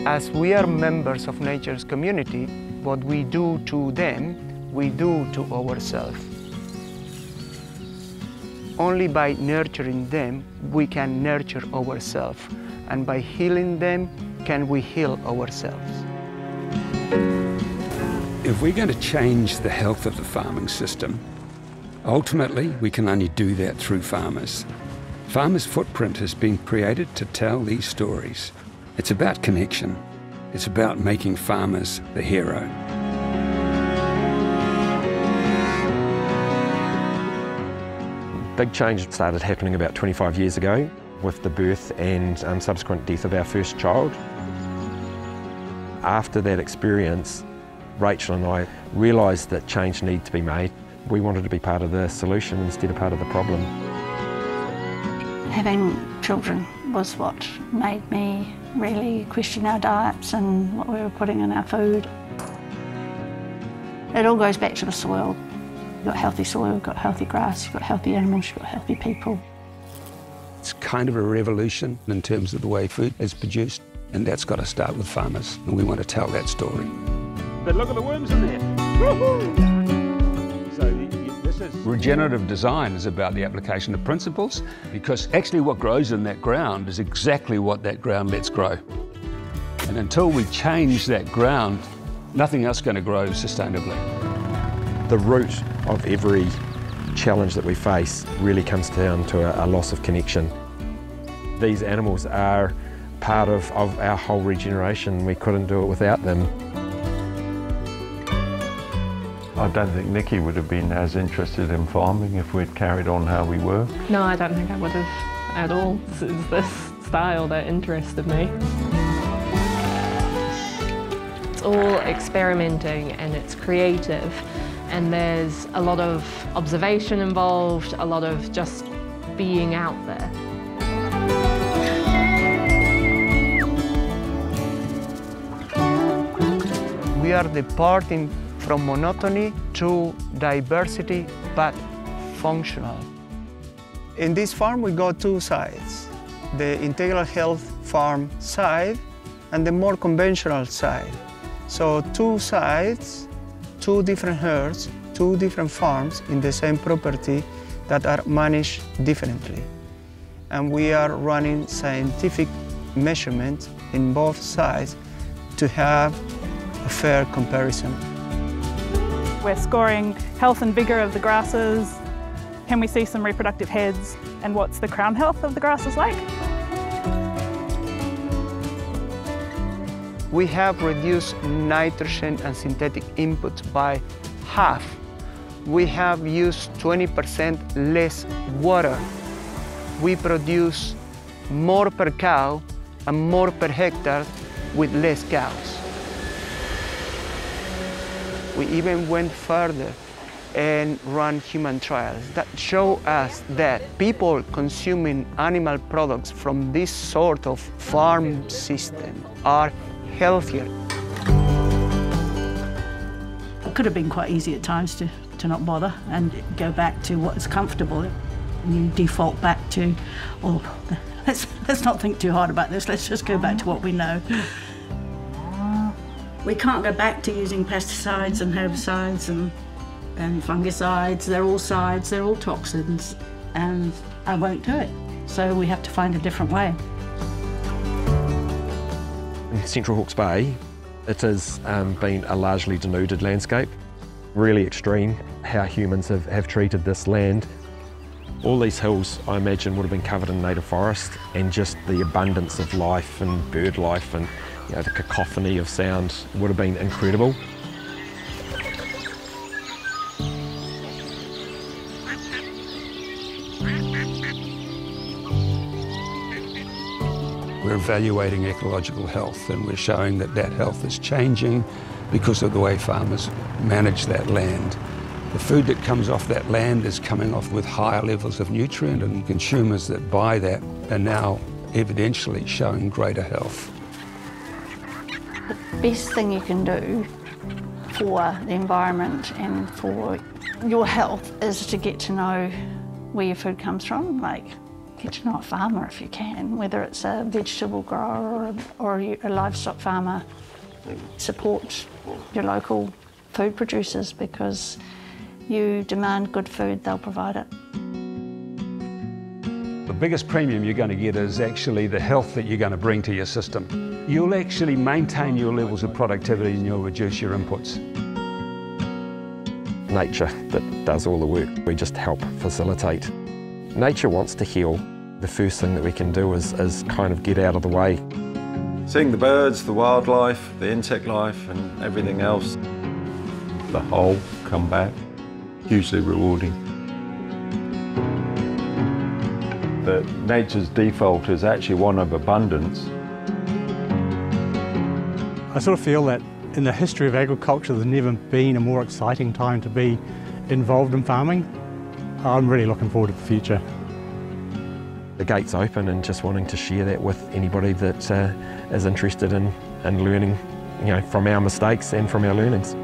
As we are members of nature's community, what we do to them, we do to ourselves. Only by nurturing them, we can nurture ourselves, and by healing them, can we heal ourselves. If we're going to change the health of the farming system, ultimately we can only do that through farmers. Farmers' Footprint has been created to tell these stories. It's about connection. It's about making farmers the hero. Big change started happening about 25 years ago with the birth and subsequent death of our first child. After that experience, Rachel and I realised that change needed to be made. We wanted to be part of the solution instead of part of the problem. Having children was what made me really question our diets and what we were putting in our food. It all goes back to the soil. You've got healthy soil, you've got healthy grass, you've got healthy animals, you've got healthy people. It's kind of a revolution in terms of the way food is produced, and that's got to start with farmers, and we want to tell that story. But look at the worms in there. Woohoo! Regenerative design is about the application of principles, because actually what grows in that ground is exactly what that ground lets grow. And until we change that ground, nothing else is going to grow sustainably. The root of every challenge that we face really comes down to a loss of connection. These animals are part of our whole regeneration. We couldn't do it without them. I don't think Nikki would have been as interested in farming if we'd carried on how we were. No, I don't think I would have at all. It's this style that interested me. It's all experimenting and it's creative, and there's a lot of observation involved, a lot of just being out there. We are departing from monotony to diversity, but functional. In this farm, we got two sides: the integral health farm side and the more conventional side. So two sides, two different herds, two different farms in the same property that are managed differently. And we are running scientific measurements in both sides to have a fair comparison. We're scoring health and vigour of the grasses. Can we see some reproductive heads? And what's the crown health of the grasses like? We have reduced nitrogen and synthetic inputs by half. We have used 20% less water. We produce more per cow and more per hectare with less cows. We even went further and ran human trials that show us that people consuming animal products from this sort of farm system are healthier. It could have been quite easy at times to not bother and go back to what is comfortable. You default back to, oh, let's not think too hard about this, let's just go back to what we know. We can't go back to using pesticides and herbicides and fungicides. They're all sides, they're all toxins, and I won't do it. So we have to find a different way. In Central Hawke's Bay, it has been a largely denuded landscape. Really extreme how humans have treated this land. All these hills, I imagine, would have been covered in native forest, and just the abundance of life and bird life and the cacophony of sound would have been incredible. We're evaluating ecological health, and we're showing that that health is changing because of the way farmers manage that land. The food that comes off that land is coming off with higher levels of nutrient, and consumers that buy that are now evidentially showing greater health. The best thing you can do for the environment and for your health is to get to know where your food comes from. Like, get to know a farmer if you can, whether it's a vegetable grower or a livestock farmer. Support your local food producers, because you demand good food, they'll provide it. The biggest premium you're going to get is actually the health that you're going to bring to your system. You'll actually maintain your levels of productivity and you'll reduce your inputs. Nature that does all the work, we just help facilitate. Nature wants to heal. The first thing that we can do is kind of get out of the way. Seeing the birds, the wildlife, the insect life and everything else, the whole come back, hugely rewarding. That nature's default is actually one of abundance. I sort of feel that in the history of agriculture there's never been a more exciting time to be involved in farming. I'm really looking forward to the future. The gate's open and just wanting to share that with anybody that is interested in learning, from our mistakes and from our learnings.